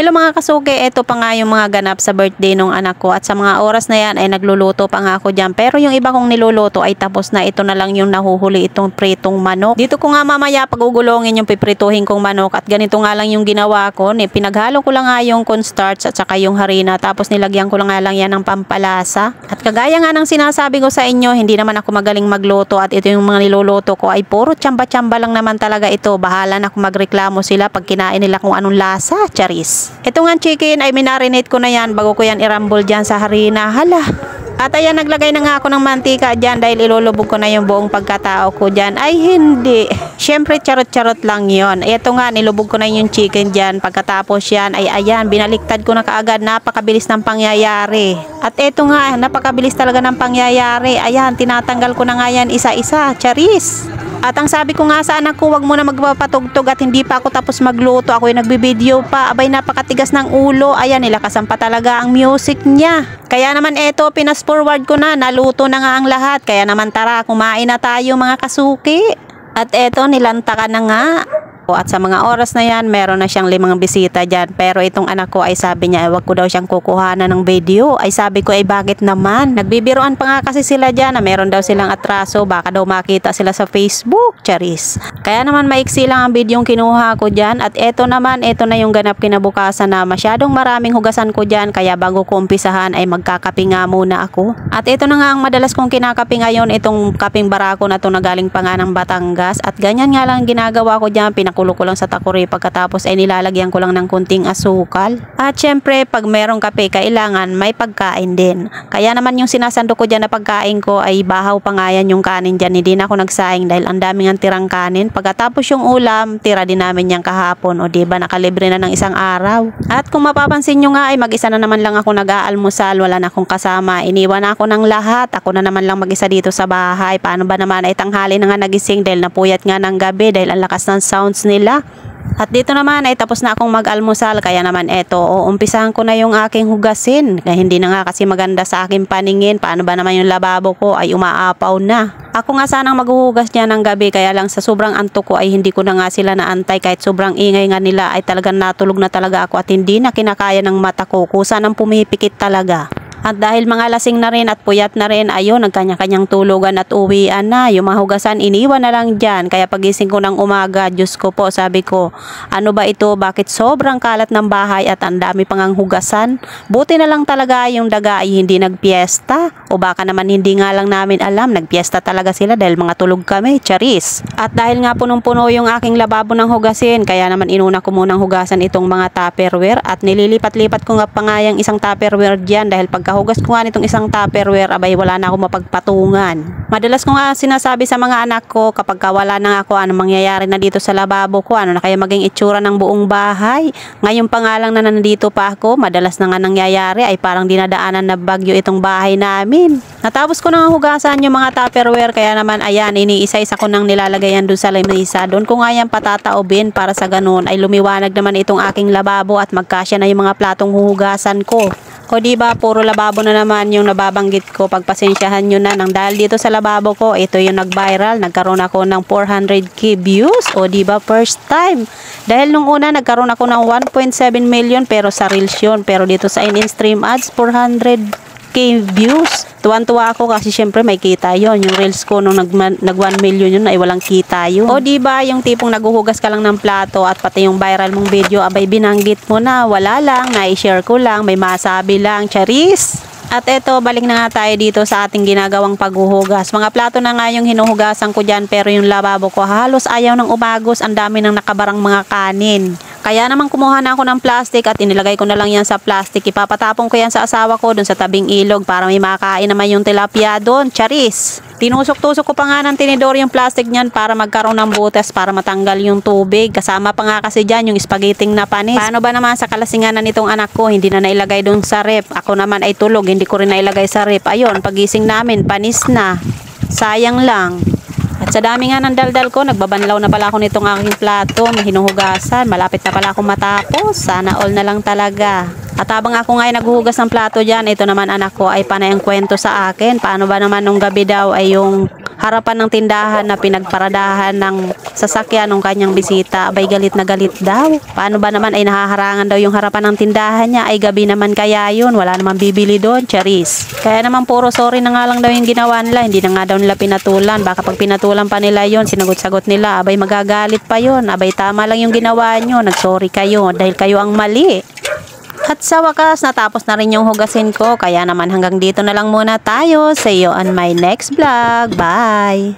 Hello mga kasuki, eto pa nga yung mga ganap sa birthday nung anak ko at sa mga oras na yan ay nagluluto pa nga ako dyan. Pero yung iba kong niluluto ay tapos na, ito na lang yung nahuhuli, itong pritong manok. Dito ko nga mamaya pagugulongin yung piprituhin kong manok at ganito nga lang yung ginawa ko. Pinaghalo ko lang nga yung cornstarch at saka yung harina tapos nilagyan ko lang nga lang yan ng pampalasa. At kagaya nga ng sinasabi ko sa inyo, hindi naman ako magaling magluto at ito yung mga niluluto ko ay puro tsamba-tsamba lang naman talaga ito. Bahala na kung magreklamo sila pag kinain nila kung anong lasa, charis. Ito nga chicken ay minarinate ko na yan bago ko yan irambol dyan sa harina. Hala! At ayan, naglagay na nga ako ng mantika dyan dahil ilulubog ko na yung buong pagkatao ko dyan. Ay hindi! Siyempre charot-charot lang yon. Ito nga, nilubog ko na yung chicken dyan. Pagkatapos yan ay ayan, binaliktad ko na kaagad. Napakabilis ng pangyayari. At ito nga, napakabilis talaga ng pangyayari. Ayan, tinatanggal ko na nga yan isa-isa. Charis! At ang sabi ko nga sa anak ko, wag mo na magpapatugtog at hindi pa ako tapos magluto. Ako'y nagbibideo pa. Abay, napakatigas ng ulo. Ayan, nilakasan pa talaga ang music niya. Kaya naman eto, pinas forward ko na. Naluto na nga ang lahat. Kaya naman tara, kumain na tayo mga kasuki. At eto, nilantakan na nga. At sa mga oras na yan, meron na siyang 5 bisita dyan. Pero itong anak ko ay sabi niya, wag ko daw siyang kukuhanan ng video. Ay sabi ko, ay bakit naman? Nagbibiroan pa nga kasi sila dyan na meron daw silang atraso. Baka daw makita sila sa Facebook, charis. Kaya naman maiksi lang ang video yung kinuha ko dyan. At eto naman, eto na yung ganap kinabukasan na masyadong maraming hugasan ko dyan. Kaya bago ko umpisahan ay magkakape nga muna ako. At eto na nga ang madalas kong kinakape ngayon, itong kaping barako na to na galing pa nga ng Batangas. At ganyan nga lang ginagawa ko dyan, pinakulo ko lang sa takuri, pagkatapos ay nilalagyan ko lang ng kunting asukal. At syempre pag merong kape kailangan may pagkain din. Kaya naman yung sinasando ko dyan na pagkain ko ay bahaw pa nga yan yung kanin dyan. Hindi na ako nagsaing dahil ang daming ang tirang kanin. Pagkatapos yung ulam, tira din namin yan kahapon. O diba, nakalibre na ng isang araw. At kung mapapansin nyo nga ay mag-isa na naman lang ako nag-aalmusal. Wala na akong kasama. Iniwan na ako ng lahat. Ako na naman lang mag-isa dito sa bahay. Paano ba naman ay tanghali na nga nagising dahil napuyat nga ng gabi dahil ang lakas ng sounds nila. At dito naman ay tapos na akong mag-almusal, kaya naman eto, umpisahan ko na yung aking hugasin. Kaya hindi na nga kasi maganda sa aking paningin. Paano ba naman yung lababo ko ay umaapaw na. Ako nga sanang maghuhugas niya ng gabi, kaya lang sa sobrang antok ko ay hindi ko na nga sila naantay. Kahit sobrang ingay nga nila ay talagang natulog na talaga ako at hindi na kinakaya ng mata ko. Kusa nang pumipikit talaga. At dahil mga lasing na rin at puyat na rin, ayun, nagkanya-kanyang tulugan at uwian na. Yung mga hugasan, iniwan na lang dyan. Kaya pagising ko ng umaga, Diyos ko po, sabi ko, ano ba ito? Bakit sobrang kalat ng bahay at ang dami pang ang hugasan? Buti na lang talaga yung daga ay hindi nagpiesta. O baka naman hindi nga lang namin alam, nagpiesta talaga sila dahil mga tulog kami, charis. At dahil nga punong-puno yung aking lababo ng hugasin, kaya naman inuna ko munang hugasan itong mga tupperware at nililipat-lipat ko nga pa nga yung isang tupperware dyan dahil pagkahugas ko nga nitong isang tupperware, abay wala na ako mapagpatungan. Madalas ko nga sinasabi sa mga anak ko kapag wala na nga ako, ano mangyayari na dito sa lababo ko, ano na kaya maging itsura ng buong bahay. Ngayon pa nga lang na nandito pa ako, madalas na nga nangyayari ay parang dinadaanan na bagyo itong bahay namin. Natapos ko na hugasan yung mga tupperware, kaya naman ayan, iniisa-isa ko nang nilalagayan doon sa lamesa. Doon ko nga yan patataobin para sa ganun ay lumiwanag naman itong aking lababo at magkasya na yung mga platong huhugasan ko. O diba, puro lababo na naman yung nababanggit ko. Pagpasensyahan nyo na nang dahil dito sa lababo ko, ito yung nag-viral. Nagkaroon ako ng 400k views. O diba, first time. Dahil nung una, nagkaroon ako ng 1.7 million pero sa reels yun. Pero dito sa in-stream ads, 400k views. Tuwan-tuwa ako kasi syempre may kita yon. Yung reels ko nung nag 1 million yun ay walang kita yun. O diba, yung tipong naguhugas ka lang ng plato at pati yung viral mong video, abay binanggit mo na, wala lang, na-share ko lang, may masabi lang, charis. At eto, balik na nga tayo dito sa ating ginagawang paghuhugas. Mga plato na nga yung hinuhugasan ko dyan, pero yung lababo ko halos ayaw ng umagos, ang dami ng nakabarang mga kanin. Kaya naman kumuha na ako ng plastic at inilagay ko na lang yan sa plastic. Ipapatapon ko yan sa asawa ko dun sa tabing ilog para may makain naman yung tilapia doon. Charis! Tinusok-tusok ko pa nga ng tinidor yung plastic niyan para magkaroon ng butas para matanggal yung tubig. Kasama pa nga kasi dyan yung spaghetting na panis. Paano ba naman sa kalasinganan nitong anak ko, hindi na nailagay doon sa rep. Ako naman ay tulog, hindi ko rin nailagay sa rep. Ayun, pagising namin, panis na. Sayang lang. At sa dami nga ng daldal ko, nagbabanlaw na pala ako nitong aking plato, may hinuhugasan, malapit na pala ako matapos, sana all na lang talaga. At habang ako nga ay naghuhugas ng plato dyan, ito naman anak ko ay panay ang kwento sa akin. Paano ba naman nung gabi daw ay yung harapan ng tindahan na pinagparadahan ng sasakyan ng kanyang bisita. Abay galit na galit daw. Paano ba naman ay nahaharangan daw yung harapan ng tindahan niya? Ay gabi naman kaya yun. Wala naman bibili doon. Charis. Kaya naman puro sorry na nga lang daw yung ginawa nila. Hindi na nga daw nila pinatulan. Baka pag pinatulan pa nila yun, sinagot-sagot nila. Abay magagalit pa yun. Abay tama lang yung ginawa nyo. Nagsorry kayo dahil kayo ang mali. At sa wakas, natapos na rin yung hugasin ko. Kaya naman hanggang dito na lang muna tayo. See you on my next vlog. Bye!